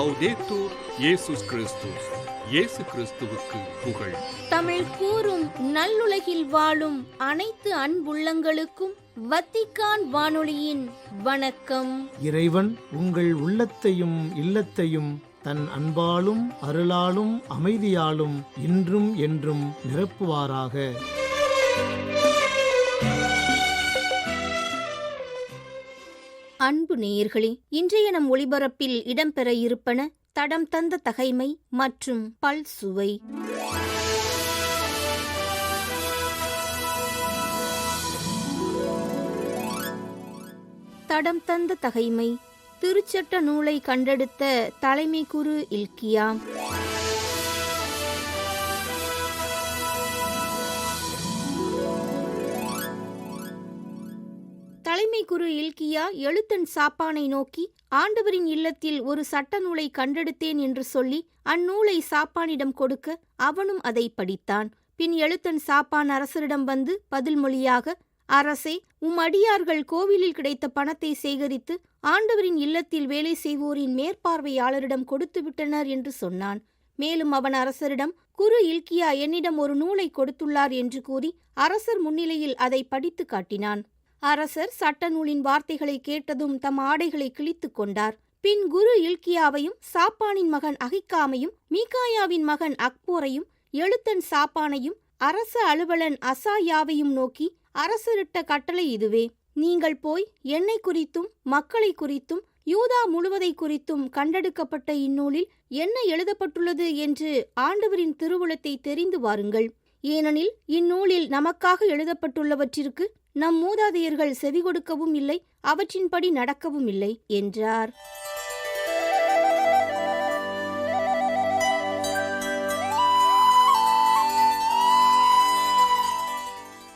லௌதேத்தூர் இயேசுஸ் கிறிஸ்துஸ். இயேசு கிறிஸ்துவுக்கு புகழ். தமிழ் கூறும் நல்லுலகில் வாழும் அனைத்து அன்புள்ளங்களுக்கும் வத்திக்கான் வானொலியின் வணக்கம். இறைவன் உங்கள் உள்ளத்தையும் இல்லத்தையும் தன் அன்பாலும் அருளாலும் அமைதியாலும் இன்றும் என்றும் நிரப்புவாராக. அன்பு நேயர்களே, இன்றைய நம் ஒளிபரப்பில் இடம்பெற இருப்பன தடம் தந்த தகைமை மற்றும் பல் சுவை. தடம் தந்த தகைமை திருச்சட்ட நூலை கண்டெடுத்த தலைமை குரு இல்கியா. தலைமை குரு இல்கியா எழுத்தன் சாப்பானை நோக்கி, ஆண்டவரின் இல்லத்தில் ஒரு சட்ட நூலை கண்டெடுத்தேன் என்று சொல்லி அந்நூலை சாப்பானிடம் கொடுக்க அவனும் அதை படித்தான். பின் எழுத்தன் சாப்பான் அரசரிடம் வந்து பதில் மொழியாக, அரசே, அடியார்கள் கோவிலில் கிடைத்த பணத்தை சேகரித்து ஆண்டவரின் இல்லத்தில் வேலை செய்வோரின் மேற்பார்வையாளரிடம் கொடுத்து விட்டனர் என்று சொன்னான். மேலும் அவன் அரசரிடம், குரு இல்கியா என்னிடம் ஒரு நூலை கொடுத்துள்ளார் என்று கூறி அரசர் முன்னிலையில் அதை படித்து காட்டினான். அரசர் சட்ட நூலின் வார்த்தைகளை கேட்டதும் தம் ஆடைகளை கிழித்துக் கொண்டார். பின் குரு இல்கியாவையும் சாப்பானின் மகன் அகிக்காமையும் மீகாயாவின் மகன் அக்போரையும் எழுத்தன் சாப்பானையும் அரச அலுவலன் அசாயாவையும் நோக்கி, அரசரிட்ட கட்டளை இதுவே: நீங்கள் போய் என்னை குறித்தும் மக்களை குறித்தும் யூதா முழுவதை குறித்தும் கண்டெடுக்கப்பட்ட இந்நூலில் என்ன எழுதப்பட்டுள்ளது என்று ஆண்டவரின் திருவுளத்தை தெரிந்து வாருங்கள். ஏனெனில் இந்நூலில் நமக்காக எழுதப்பட்டுள்ளவற்றிற்கு நம் மூதாதையர்கள் செவி கொடுக்கவும் இல்லை, அவற்றின்படி நடக்கவும் இல்லை என்றார்.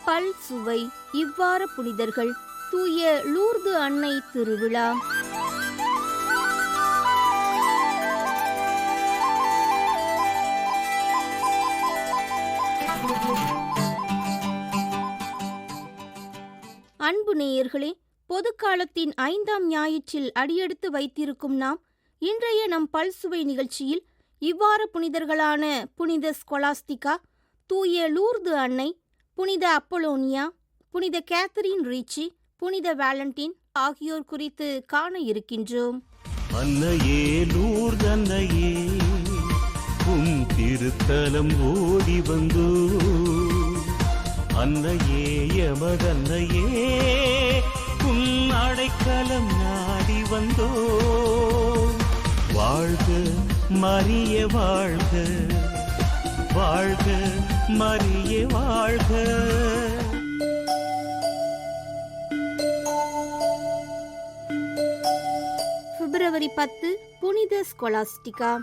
பல் சுவை. இவ்வார புனிதர்கள்: தூய லூர்து அன்னை திருவிழா. அன்பு நேயர்களே, பொதுக்காலத்தின் 5ஆம் ஞாயிற்றில் அடியெடுத்து வைத்திருக்கும் நாம் இன்றைய நம் பல்சுவை நிகழ்ச்சியில் இவ்வார புனிதர்களான புனித ஸ்கொலாஸ்திகா, தூய லூர்து அன்னை, புனித அப்போலோனியா, புனித கேத்தரின் ரீச்சி, புனித வேலண்டின் ஆகியோர் குறித்து காண இருக்கின்றோம். அன்னையே லூர்து அன்னையே, உம் திருத்தலம் ஓடி வந்தோ. அன்னையே எமதன்னையே, உன் அடைக்கலம் நாடி வந்தோ. வாழ்க மரிய வாழ்க, வாழ்க மரிய வாழ்க. பிப்ரவரி 10 புனித ஸ்கொலாஸ்டிகா.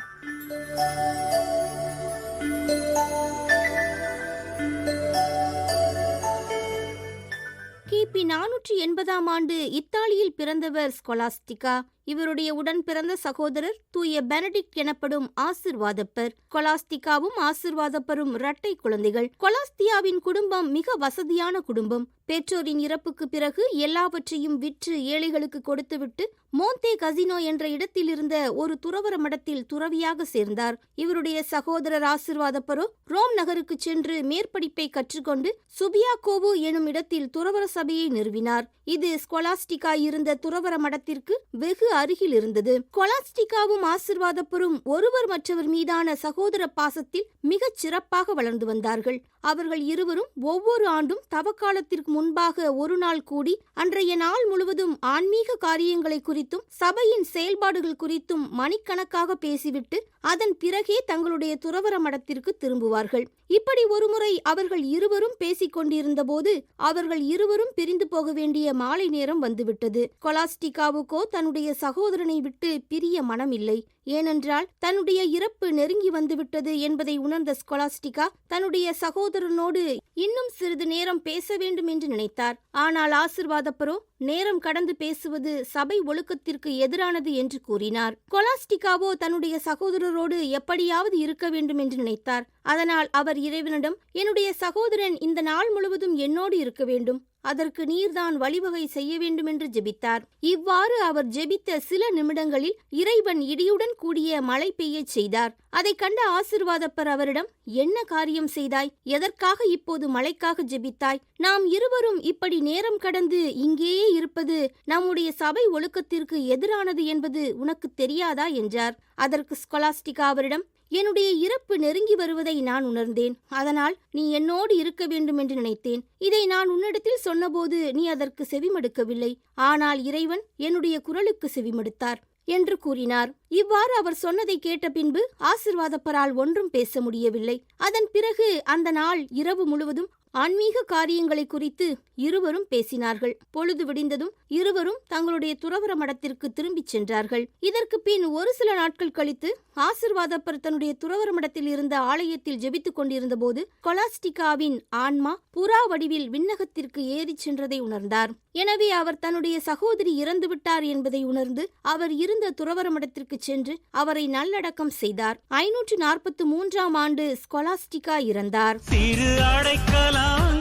கிபி 480ஆம் ஆண்டு இத்தாலியில் பிறந்தவர் ஸ்கொலாஸ்டிகா. இவருடைய உடன் பிறந்த சகோதரர் தூய பெனடிக்ட் எனப்படும் ஆசிர்வாதப்பர். ஸ்கொலாஸ்டிகாவும் ஆசிர்வாதப்பரும் இரட்டை குழந்தைகள். கொலாஸ்தியாவின் குடும்பம் மிக வசதியான குடும்பம். பெற்றோரின் இறப்புக்கு பிறகு எல்லாவற்றையும் விற்று ஏழைகளுக்கு கொடுத்துவிட்டு மோந்தே கசினோ என்ற இடத்தில் இருந்த ஒரு துறவற மடத்தில் துறவியாக சேர்ந்தார். இவருடைய சகோதரர் ஆசிர்வாதப்பரோ ரோம் நகருக்கு சென்று மேற்படிப்பை கற்றுக்கொண்டு சுபியாகோவு எனும் இடத்தில் துறவற சபையை நிறுவினார். இது ஸ்கொலாஸ்டிகா இருந்த துறவற மடத்திற்கு வெகு அருகில் இருந்தது. ஸ்கொலாஸ்டிகாவும் ஆசிர்வாதப்பரும் ஒருவர் மற்றவர் மீதான சகோதர பாசத்தில் மிகச் சிறப்பாக வளர்ந்து வந்தார்கள். அவர்கள் இருவரும் ஒவ்வொரு ஆண்டும் தவக்காலத்திற்கு முன்பாக ஒரு நாள் கூடி அன்றைய நாள் முழுவதும் ஆன்மீக காரியங்களை குறித்தும் சபையின் செயல்பாடுகள் குறித்தும் மணிக்கணக்காக பேசிவிட்டு அதன் பிறகே தங்களுடைய துறவற மடத்திற்கு திரும்புவார்கள். இப்படி ஒருமுறை அவர்கள் இருவரும் பேசிக் கொண்டிருந்த போது அவர்கள் இருவரும் பிரிந்து போக வேண்டிய மாலை நேரம் வந்துவிட்டது. ஸ்கொலாஸ்டிகாவுக்கோ தன்னுடைய சகோதரனை விட்டு பிரிய மனமில்லை. ஏனென்றால் தன்னுடைய இறப்பு நெருங்கி வந்துவிட்டது என்பதை உணர்ந்த ஸ்கொலாஸ்டிகா தன்னுடைய சகோதரனோடு இன்னும் சிறிது நேரம் பேச வேண்டும் என்று நினைத்தார். ஆனால் ஆசிர்வாதப்பரோ நேரம் கடந்து பேசுவது சபை ஒழுக்கத்திற்கு எதிரானது என்று கூறினார். ஸ்கொலாஸ்டிகாவோ தன்னுடைய சகோதரரோடு எப்படியாவது இருக்க வேண்டும் என்று நினைத்தார். அதனால் அவர் இறைவனிடம், என்னுடைய சகோதரன் இந்த நாள் முழுவதும் என்னோடு இருக்க வேண்டும், அதற்கு நீர்தான் வழிவகை செய்ய வேண்டுமென்று ஜெபித்தார். இவ்வாறு அவர் ஜெபித்த சில நிமிடங்களில் இறைவன் இடியுடன் கூடிய மழை பெய்யச் செய்தார். அதைக் கண்ட ஆசீர்வாதப்பர் அவரிடம், என்ன காரியம் செய்தாய்? எதற்காக இப்போது மழைக்காக ஜெபித்தாய்? நாம் இருவரும் இப்படி நேரம் கடந்து இங்கேயே இருப்பது நம்முடைய சபை ஒழுக்கத்திற்கு எதிரானது என்பது உனக்கு தெரியாதா என்றார். அதற்கு ஸ்கொலாஸ்டிகா அவரிடம், என்னுடைய இறப்பு நெருங்கி வருவதை நான் உணர்ந்தேன். அதனால் நீ என்னோடு இருக்க வேண்டும் என்று நினைத்தேன். இதை நான் உன்னிடத்தில் சொன்னபோது நீ அதற்கு செவிமடுக்கவில்லை. ஆனால் இறைவன் என்னுடைய குரலுக்கு செவிமடுத்தார் என்று கூறினார். இவ்வாறு அவர் சொன்னதை கேட்ட பின்பு ஆசீர்வாதப்பரால் ஒன்றும் பேச முடியவில்லை. அதன் பிறகு அந்த நாள் இரவு முழுவதும் ஆன்மீக காரியங்களை குறித்து இருவரும் பேசினார்கள். பொழுது விடிந்ததும் இருவரும் தங்களுடைய துறவற மடத்திற்கு திரும்பிச் சென்றார்கள். இதற்கு பின் ஒரு சில நாட்கள் கழித்து ஆசீர்வாதப்பர் தன்னுடைய துறவற மடத்தில் இருந்த ஆலயத்தில் ஜெபித்துக் கொண்டிருந்த போது ஸ்கொலாஸ்டிகாவின் ஆன்மா புறா வடிவில் விண்ணகத்திற்கு ஏறிச் சென்றதை உணர்ந்தார். எனவே அவர் தன்னுடைய சகோதரி இறந்துவிட்டார் என்பதை உணர்ந்து அவர் இருந்த துறவற மடத்திற்கு சென்று அவரை நல்லடக்கம் செய்தார். 543ஆம் ஆண்டு ஸ்கொலாஸ்டிகா இறந்தார்.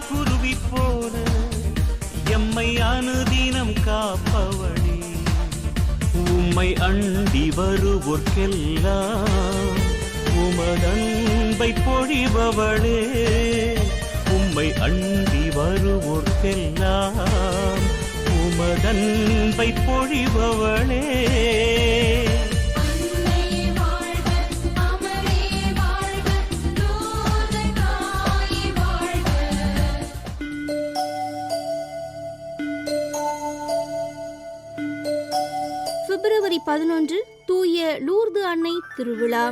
குருவி போல எம்மை அனுதினம் காப்பவளே, உம்மை அண்டி வருவோர்க்கெல்லாம் உமதன்பை பொழிபவளே, உம்மை அண்டி வருவோர்க்கெல்லாம் உமதன்பை பொழிபவளே. பிப்ரவரி 11 தூய லூர்து அன்னை திருவிழா.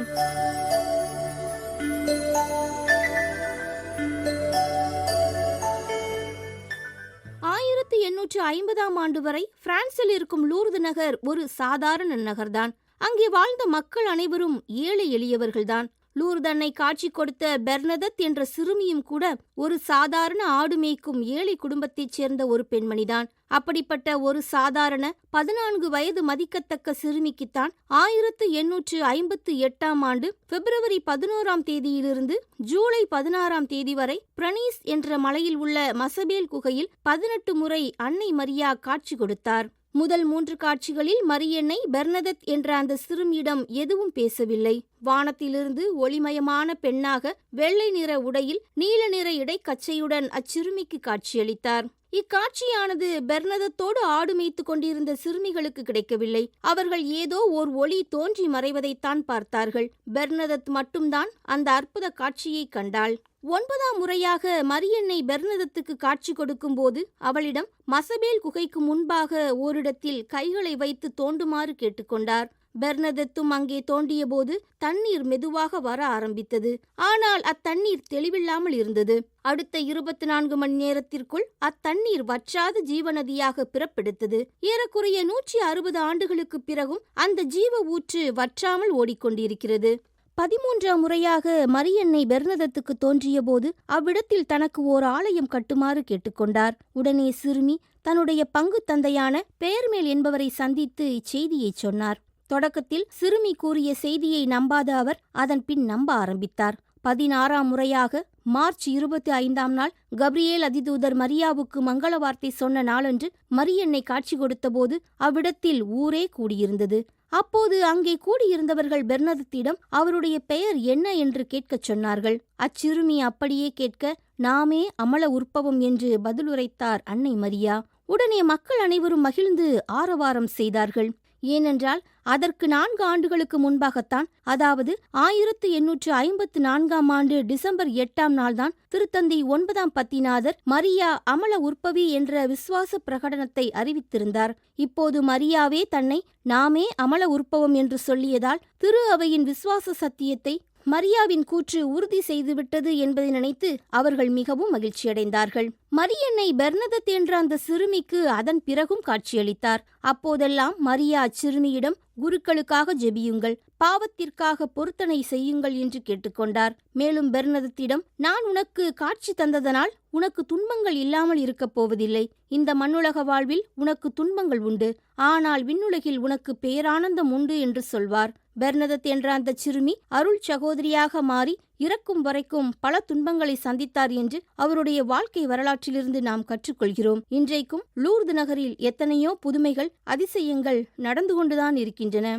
ஆயிரத்து 850ஆம் ஆண்டு வரை பிரான்சில் இருக்கும் லூர்து நகர் ஒரு சாதாரண நகர்தான். அங்கே வாழ்ந்த மக்கள் அனைவரும் ஏழை எளியவர்கள்தான். லூர்து அன்னை காட்சி கொடுத்த பெர்னதத் என்ற சிறுமியும் கூட ஒரு சாதாரண ஆடு மேய்க்கும் ஏழை குடும்பத்தைச் சேர்ந்த ஒரு பெண்மணிதான். அப்படிப்பட்ட ஒரு சாதாரண 14 வயது மதிக்கத்தக்க சிறுமிக்குத்தான் 1858ஆம் ஆண்டு பிப்ரவரி 11ஆம் தேதியிலிருந்து ஜூலை 16ஆம் தேதி வரை பிரனீஸ் என்ற மலையில் உள்ள மசபேல் குகையில் 18 முறை அன்னை மரியா காட்சி கொடுத்தார். முதல் 3 காட்சிகளில் மரியன்னை பெர்னதத் என்ற அந்த சிறுமியிடம் எதுவும் பேசவில்லை. வானத்திலிருந்து ஒளிமயமான பெண்ணாக வெள்ளை நிற உடையில் நீல நிற இடைக்கச்சையுடன் அச்சிறுமிக்கு காட்சியளித்தார். இக்காட்சியானது பெர்னதத்தோடு ஆடு மேய்த்து கொண்டிருந்த சிறுமிகளுக்கு கிடைக்கவில்லை. அவர்கள் ஏதோ ஓர் ஒளி தோன்றி மறைவதைத்தான் பார்த்தார்கள். பெர்னதத் மட்டும்தான் அந்த அற்புத காட்சியை கண்டாள். 9ஆம் முறையாக மரியன்னை பெர்னதத்துக்கு காட்சி கொடுக்கும் போது அவளிடம் மசபேல் குகைக்கு முன்பாக ஓரிடத்தில் கைகளை வைத்து தோண்டுமாறு கேட்டுக்கொண்டார். பெர்னதத்தும் அங்கே தோண்டிய போது தண்ணீர் மெதுவாக வர ஆரம்பித்தது. ஆனால் அத்தண்ணீர் தெளிவில்லாமல் இருந்தது. அடுத்த 24 மணி நேரத்திற்குள் அத்தண்ணீர் வற்றாத ஜீவநதியாக பிறப்பெடுத்தது. ஏறக்குறைய 160 ஆண்டுகளுக்கு பிறகும் அந்த ஜீவ ஊற்று வற்றாமல் ஓடிக்கொண்டிருக்கிறது. 13ஆம் முறையாக மரியன்னை பெர்னதத்துக்கு தோன்றிய போது அவ்விடத்தில் தனக்கு ஓர் ஆலயம் கட்டுமாறு கேட்டுக்கொண்டார். உடனே சிறுமி தன்னுடைய பங்கு தந்தையான பெயர்மேல் என்பவரை சந்தித்து இச்செய்தியை சொன்னார். தொடக்கத்தில் சிறுமி கூறிய செய்தியை நம்பாத அவர் அதன் பின் நம்ப ஆரம்பித்தார். 16ஆம் முறையாக மார்ச் 25ஆம் நாள் கப்ரியேல் அதிதூதர் மரியாவுக்கு மங்கள வார்த்தை சொன்ன நாளன்று மரியன்னை காட்சி கொடுத்தபோது அவ்விடத்தில் ஊரே கூடியிருந்தது. அப்போது அங்கே கூடியிருந்தவர்கள் பெர்னதத்திடம் அவருடைய பெயர் என்ன என்று கேட்கச் சொன்னார்கள். அச்சிறுமி அப்படியே கேட்க, நாமே அமல உற்பவம் என்று பதிலுரைத்தார் அன்னை மரியா. உடனே மக்கள் அனைவரும் மகிழ்ந்து ஆரவாரம் செய்தார்கள். ஏனென்றால் அதற்கு 4 ஆண்டுகளுக்கு முன்பாகத்தான், அதாவது 1854ஆம் ஆண்டு டிசம்பர் 8ஆம் நாள்தான் திருத்தந்தை 9ஆம் பத்திநாதர் மரியா அமல உற்பவி என்ற விசுவாச பிரகடனத்தை அறிவித்திருந்தார். இப்போது மரியாவே தன்னை நாமே அமல உற்பவம் என்று சொல்லியதால் திரு அவையின் விசுவாச சத்தியத்தை மரியாவின் கூற்று உறுதி செய்துவிட்டது என்பதை நினைத்து அவர்கள் மிகவும் மகிழ்ச்சியடைந்தார்கள். மரியன்னை பெர்னதத் என்ற அந்த சிறுமிக்கு அதன் பிறகும் காட்சியளித்தார். அப்போதெல்லாம் மரியா அச்சிறுமியிடம் குருக்களுக்காக ஜெபியுங்கள், பாவத்திற்காக பொருத்தனை செய்யுங்கள் என்று கேட்டுக்கொண்டார். மேலும் பெர்னதத்திடம், நான் உனக்கு காட்சி தந்ததனால் உனக்கு துன்பங்கள் இல்லாமல் இருக்கப் போவதில்லை. இந்த மண்ணுலக வாழ்வில் உனக்கு துன்பங்கள் உண்டு, ஆனால் விண்ணுலகில் உனக்கு பேரானந்தம் உண்டு என்று சொல்வார். பெர்னதத் என்ற அந்த சிறுமி அருள் சகோதரியாக மாறி இறக்கும் வரைக்கும் பல துன்பங்களை சந்தித்தார் என்று அவருடைய வாழ்க்கை வரலாற்றிலிருந்து நாம் கற்றுக்கொள்கிறோம். இன்றைக்கும் லூர்து நகரில் எத்தனையோ புதுமைகள், அதிசயங்கள் நடந்து கொண்டுதான் இருக்கின்றன.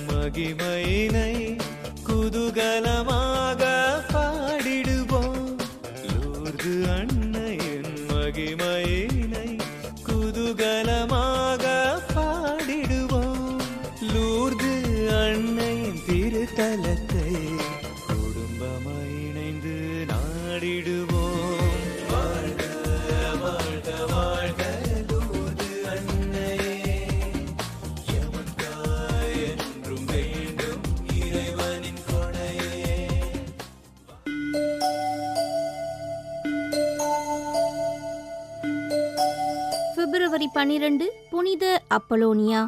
மகிமையினை குதூகலமாக பாடிடுவோம். லூர்து அன்னையின் மகிமையினை குதூகலமாக பாடிடுவோம். லூர்து அன்னையின் திருத்தலத்தை குடும்பமாய் இணைந்து நாடிடுவோம். வாழ்க வாழ்க வாழ்க லூர்து அன்னையே, எமக்காய் என்றும் வேண்டும் இறைவனின் கொடையே. பிப்ரவரி 12 புனித அப்பலோனியா.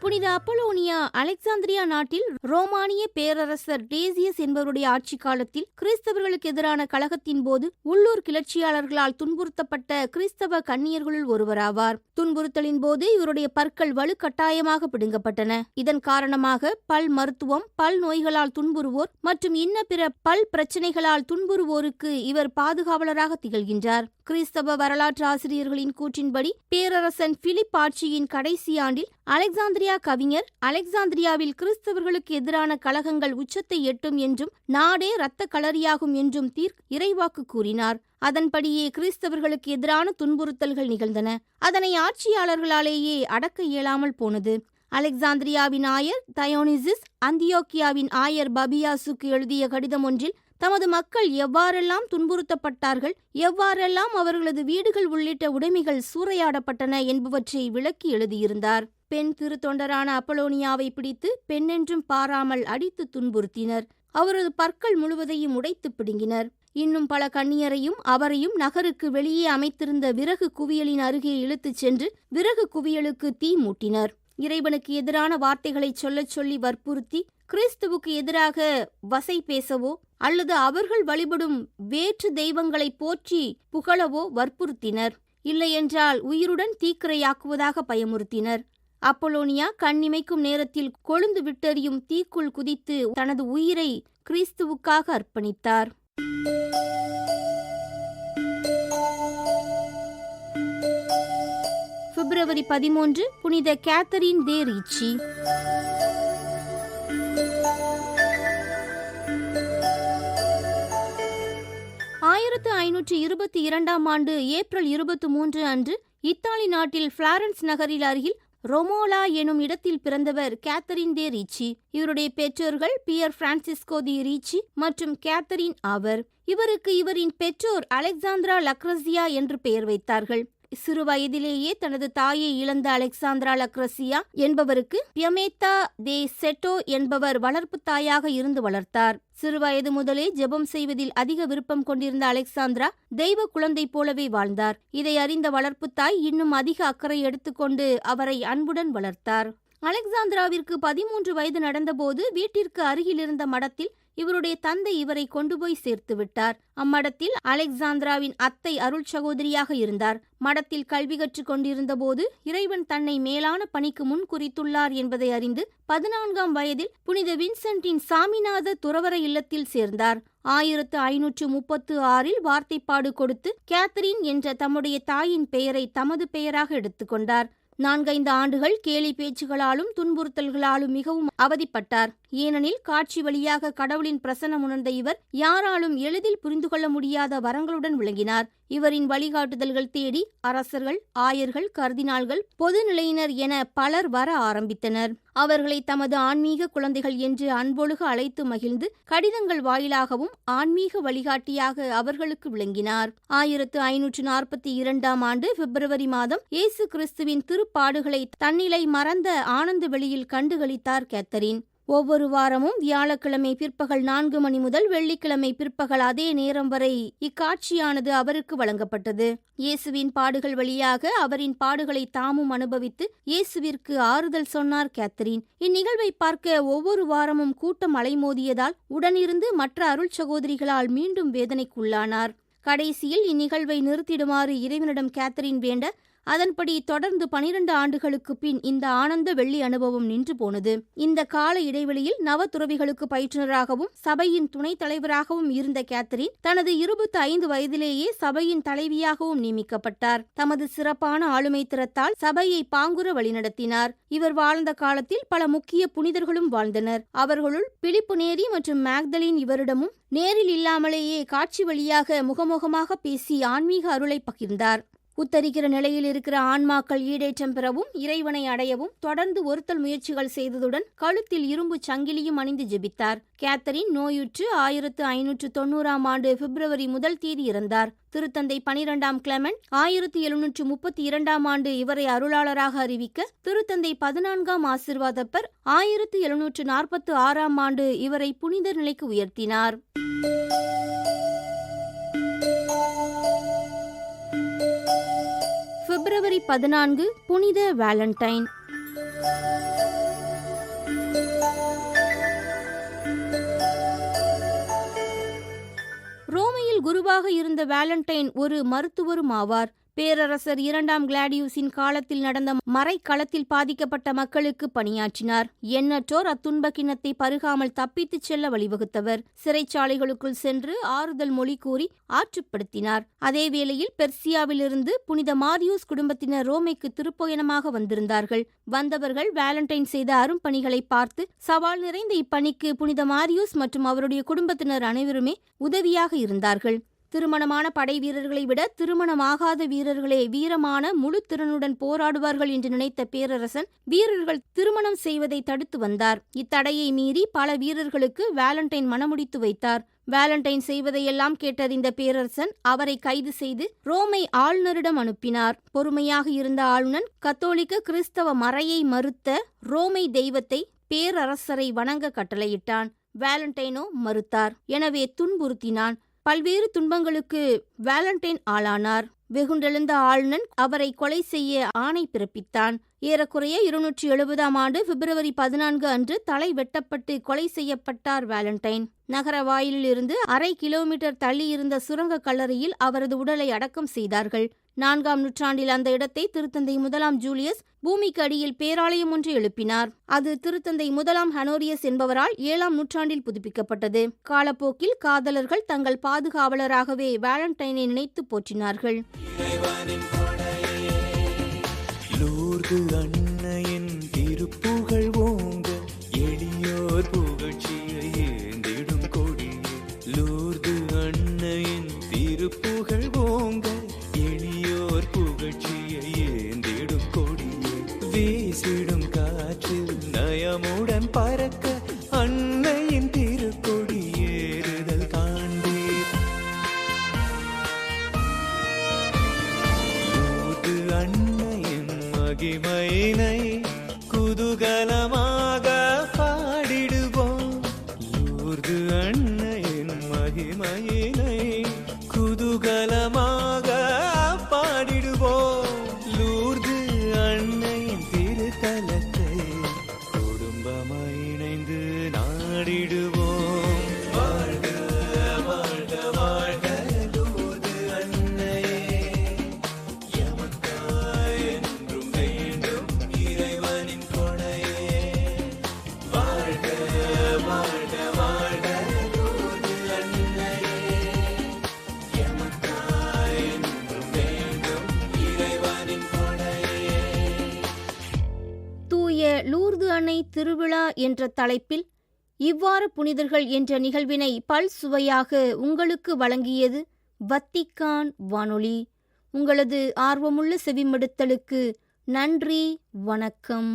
புனித அப்பலோனியா அலெக்சாந்திரியா நாட்டில் ரோமானிய பேரரசர் டேசியஸ் என்பவருடைய ஆட்சி காலத்தில் கிறிஸ்தவர்களுக்கு எதிரான கலகத்தின் போது உள்ளூர் கிளர்ச்சியாளர்களால் துன்புறுத்தப்பட்ட கிறிஸ்தவ கன்னியர்களுள் ஒருவராவார். துன்புறுத்தலின் போது இவருடைய பற்கள் வலுக்கட்டாயமாக பிடுங்கப்பட்டன. இதன் காரணமாக பல் மருத்துவம், பல் நோய்களால் துன்புறுவோர் மற்றும் இன்ன பிற பல் பிரச்சனைகளால் துன்புறுவோருக்கு இவர் பாதுகாவலராக திகழ்கின்றார். கிறிஸ்தவ வரலாற்று ஆசிரியர்களின் கூற்றின்படி பேரரசன் பிலிப் ஆட்சியின் கடைசி ஆண்டில் அலெக்சாந்திரியா கவிஞர் அலெக்சாந்திரியாவில் கிறிஸ்தவர்களுக்கு எதிரான கலகங்கள் உச்சத்தை எட்டும் என்றும் நாடே இரத்த களரியாகும் என்றும் இறைவாக்கு கூறினார். அதன்படியே கிறிஸ்தவர்களுக்கு எதிரான துன்புறுத்தல்கள் நிகழ்ந்தன. அதனை ஆட்சியாளர்களாலேயே அடக்க இயலாமல் போனது. அலெக்சாந்திரியாவின் ஆயர் தயோனிசிஸ் அந்தியோக்கியாவின் ஆயர் பபியாசுக்கு எழுதிய கடிதம் ஒன்றில் தமது மக்கள் எவ்வாறெல்லாம் துன்புறுத்தப்பட்டார்கள், எவ்வாறெல்லாம் அவர்களது வீடுகள் உள்ளிட்ட உடைமைகள் சூறையாடப்பட்டன என்பவற்றை விளக்கி எழுதியிருந்தார். பெண் திருத்தொண்டரான அப்பலோனியாவை பிடித்து பெண்ணென்றும் பாராமல் அடித்து துன்புறுத்தினர். அவரது பற்கள் முழுவதையும் உடைத்து பிடுங்கினர். இன்னும் பல கன்னியரையும் அவரையும் நகருக்கு வெளியே அமைத்திருந்த விறகு குவியலின் அருகே இழுத்துச் சென்று விறகு குவியலுக்கு தீ மூட்டினர். இறைவனுக்கு எதிரான வார்த்தைகளை சொல்லச் சொல்லி வற்புறுத்தி கிறிஸ்துவுக்கு எதிராக வசை பேசவோ அல்லது அவர்கள் வழிபடும் வேற்று தெய்வங்களை போற்றி புகழவோ வற்புறுத்தினர். இல்லையென்றால் உயிருடன் தீக்கிரையாக்குவதாக பயமுறுத்தினர். அப்பலோனியா கண்ணிமைக்கும் நேரத்தில் கொழுந்து விட்டெறியும் தீக்குள் குதித்து தனது உயிரை கிறிஸ்துவுக்காக அர்ப்பணித்தார். பிப்ரவரி 13 புனித கேத்தரின் தே ரீச்சி. ஆயிரத்து 522 ஆண்டு ஏப்ரல் 23 அன்று இத்தாலி நாட்டில் பிளாரன்ஸ் நகரில் அருகில் ரொமோலா எனும் இடத்தில் பிறந்தவர் கேத்தரின் தே ரீச்சி. இவருடைய பெற்றோர்கள் பியர் பிரான்சிஸ்கோ தி ரீச்சி மற்றும் கேத்தரின் ஆவர். இவருக்கு இவரின் பெற்றோர் அலெக்சாந்திரா லக்ரசியா என்று பெயர் வைத்தார்கள். சிறு வயதிலேயே தனது தாயை இழந்த அலெக்சாந்திரா லக்ரசியா என்பவருக்கு பியமேத்தா தே செட்டோ என்பவர் வளர்ப்பு தாயாக இருந்து வளர்த்தார். சிறுவயது முதலே ஜெபம் செய்வதில் அதிக விருப்பம் கொண்டிருந்த அலெக்சாந்திரா தெய்வ குழந்தை போலவே வாழ்ந்தார். இதை அறிந்த வளர்ப்பு தாய் இன்னும் அதிக அக்கறை எடுத்துக்கொண்டு அவரை அன்புடன் வளர்த்தார். அலெக்சாந்திராவிற்கு 13 வயது நடந்தபோது வீட்டிற்கு அருகில் இருந்த மடத்தில் இவருடைய தந்தை இவரை கொண்டு போய் சேர்த்து விட்டார். அம்மடத்தில் அலெக்சாந்திராவின் அத்தை அருள் சகோதரியாக இருந்தார். மடத்தில் கல்வி கற்றுக் கொண்டிருந்த போது இறைவன் தன்னை மேலான பணிக்கு முன் குறித்துள்ளார் என்பதை அறிந்து 14ஆம் வயதில் புனித வின்சென்டின் சாமிநாத துறவர இல்லத்தில் சேர்ந்தார். 1536 வார்த்தைப்பாடு கொடுத்து கேத்தரின் என்ற தம்முடைய தாயின் பெயரை தமது பெயராக எடுத்துக்கொண்டார். 4-5 ஆண்டுகள் கேலி பேச்சுகளாலும் துன்புறுத்தல்களாலும் மிகவும் அவதிப்பட்டார். ஏனெனில் காட்சி வழியாக கடவுளின் பிரசன்னம் உணர்ந்த இவர் யாராலும் எளிதில் புரிந்து கொள்ள முடியாத வரங்களுடன் விளங்கினார். இவரின் வழிகாட்டுதல்கள் தேடி அரசர்கள், ஆயர்கள், கர்தினால்கள், பொதுநிலையினர் என பலர் வர ஆரம்பித்தனர். அவர்களை தமது ஆன்மீக குழந்தைகள் என்று அன்பொழுக அழைத்து மகிழ்ந்து கடிதங்கள் வாயிலாகவும் ஆன்மீக வழிகாட்டியாக அவர்களுக்கு விளங்கினார். 1542 ஆண்டு பிப்ரவரி மாதம் இயேசு கிறிஸ்துவின் திருப்பாடுகளை தன்னிலை மறந்த ஆனந்த வெளியில் கண்டுகளித்தார் கேத்தரின். ஒவ்வொரு வாரமும் வியாழக்கிழமை பிற்பகல் 4 மணி முதல் வெள்ளிக்கிழமை பிற்பகல் அதே நேரம் வரை இக்காட்சியானது அவருக்கு வழங்கப்பட்டது. இயேசுவின் பாடுகள் வழியாக அவரின் பாடுகளை தாமும் அனுபவித்து இயேசுவிற்கு ஆறுதல் சொன்னார் கேத்தரின். இந்நிகழ்வை பார்க்க ஒவ்வொரு வாரமும் கூட்டம் அலைமோதியதால் உடனிருந்து மற்ற அருள் சகோதரிகளால் மீண்டும் வேதனைக்குள்ளானார். கடைசியில் இந்நிகழ்வை நிறுத்திடுமாறு இறைவனிடம் கேத்தரின் வேண்ட, அதன்படி தொடர்ந்து 12 ஆண்டுகளுக்கு பின் இந்த ஆனந்த வெள்ளி அனுபவம் நின்று போனது. இந்த கால இடைவெளியில் நவதுறவிகளுக்கு பயிற்றுனராகவும் சபையின் துணைத் தலைவராகவும் இருந்த கேத்தரின் தனது 25 வயதிலேயே சபையின் தலைவியாகவும் நியமிக்கப்பட்டார். தமது சிறப்பான ஆளுமை திறத்தால் சபையை பாங்குற வழிநடத்தினார். இவர் வாழ்ந்த காலத்தில் பல முக்கிய புனிதர்களும் வாழ்ந்தனர். அவர்களுள் பிலிப்பு நேரி மற்றும் மேக்தலின் இவரிடமும் நேரில் இல்லாமலேயே காட்சி வழியாக முகமுகமாக பேசி ஆன்மீக அருளை பகிர்ந்தார். உத்தரிக்கிற நிலையில் இருக்கிற ஆன்மாக்கள் ஈடேற்றம் பெறவும் இறைவனை அடையவும் தொடர்ந்து ஒருத்தல் முயற்சிகள் செய்ததுடன் கழுத்தில் இரும்பு சங்கிலியும் அணிந்து ஜெபித்தார். கேத்தரின் நோயுற்று 1590 ஆண்டு பிப்ரவரி 1 தேதி இறந்தார். திருத்தந்தை 12ஆம் கிளெமெண்ட் 1732 ஆண்டு இவரை அருளாளராக அறிவிக்க, திருத்தந்தை 14ஆம் ஆசீர்வாதப்பர் 1746 ஆண்டு இவரை புனிதர் நிலைக்கு உயர்த்தினார். பிப்ரவரி 14 புனித வேலண்டைன். ரோமையில் குருவாக இருந்த வேலண்டைன் ஒரு மருத்துவரும் ஆவார். பேரரசர் 2ஆம் கிளாடியூஸின் காலத்தில் நடந்த மறைக்களத்தில் பாதிக்கப்பட்ட மக்களுக்கு பணியாற்றினார். எண்ணற்றோர் அத்துன்பக்கிணத்தை பருகாமல் தப்பித்துச் செல்ல வழிவகுத்தவர். சிறைச்சாலைகளுக்குள் சென்று ஆறுதல் மொழி கூறி ஆற்றுப்படுத்தினார். அதே வேளையில் பெர்சியாவிலிருந்து புனித மாரியூஸ் குடும்பத்தினர் ரோமைக்கு திருப்பயணமாக வந்திருந்தார்கள். வந்தவர்கள் வேலண்டைன் செய்த அரும்பணிகளை பார்த்து சவால் நிறைந்த இப்பணிக்கு புனித மாரியூஸ் மற்றும் அவருடைய குடும்பத்தினர் அனைவருமே உதவியாக இருந்தார்கள். திருமணமான படை வீரர்களை விட திருமணமாகாத வீரர்களே வீரமான முழு திறனுடன் போராடுவார்கள் என்று நினைத்த பேரரசன் வீரர்கள் திருமணம் செய்வதை தடுத்து வந்தார். இத்தடையை மீறி பல வீரர்களுக்கு வேலண்டைன் மணமுடித்து வைத்தார். வேலண்டைன் செய்வதையெல்லாம் கேட்டறிந்த பேரரசன் அவரை கைது செய்து ரோமை ஆளுநரிடம் அனுப்பினார். பொறுமையாக இருந்த ஆளுநன் கத்தோலிக்க கிறிஸ்தவ மறையை மறுத்த ரோமை தெய்வத்தை பேரரசரை வணங்க கட்டளையிட்டான். வேலண்டைனோ மறுத்தார். எனவே துன்புறுத்தினான். பல்வேறு துன்பங்களுக்கு வேலண்டைன் ஆளானார். வெகுண்டெழுந்த ஆளுநன் அவரை கொலை செய்ய ஆணை பிறப்பித்தான். ஏறக்குறைய 270 ஆண்டு பிப்ரவரி 14 அன்று தலை வெட்டப்பட்டு கொலை செய்யப்பட்டார் வேலண்டைன். நகர வாயிலில் இருந்து 1/2 கிலோமீட்டர் தள்ளி இருந்த சுரங்க கல்லறையில் அவரது உடலை அடக்கம் செய்தார்கள். 4ஆம் நூற்றாண்டில் அந்த இடத்தை திருத்தந்தை 1ஆம் ஜூலியஸ் பூமிக்கு அடியில் பேராலயம் ஒன்று எழுப்பினார். அது திருத்தந்தை 1ஆம் ஹனோரியஸ் என்பவரால் 7ஆம் நூற்றாண்டில் புதுப்பிக்கப்பட்டது. காலப்போக்கில் காதலர்கள் தங்கள் பாதுகாவலராகவே வேலண்டைனை நினைத்து போற்றினார்கள். லூர்து அன்னையின் திருப்புகழ் ஓங்க எளியோர் புகழ்ச்சியை ஏந்திடும் கொடியே. லூர்து அன்னையின் திருப்புகழ் ஓங்க எளியோர் புகழ்ச்சியை ஏந்திடும் கொடியே. வீசிடும் காற்றில் நயமுடன் பறக்க அன்னையின் திருக்கொடி ஏறுதல் காண்பீர். லூர்து அன்னையின் மகிமையினை குதூகலமாக பாடிடுவோம். லூர்து அன்னையின் மகிமையினை குதூகலமாக பாடிடுவோம். லூர்து அன்னையின் திருத்தலத்தை குடும்பமாய் இணைந்து நாடிடுவோம். வாழ்க வாழ்க வாழ்க லூர்து அன்னையே, எமக்காய் என்றும் வேண்டும் இறைவனின் கொடையே. வாழ்க வாழ்க வாழ்க லூர்து அன்னையே, எமக்காய் என்றும் வேண்டும் இறைவனின் கொடையே. தூய லூர்து அன்னை திருவிழா என்ற தலைப்பில் இவ்வாறு புனிதர்கள் என்ற நிகழ்வினை பல்சுவையாக உங்களுக்கு வழங்கியது வத்திக்கான் வானொலி. உங்களது ஆர்வமுள்ள செவிமடுத்தலுக்கு நன்றி. வணக்கம்.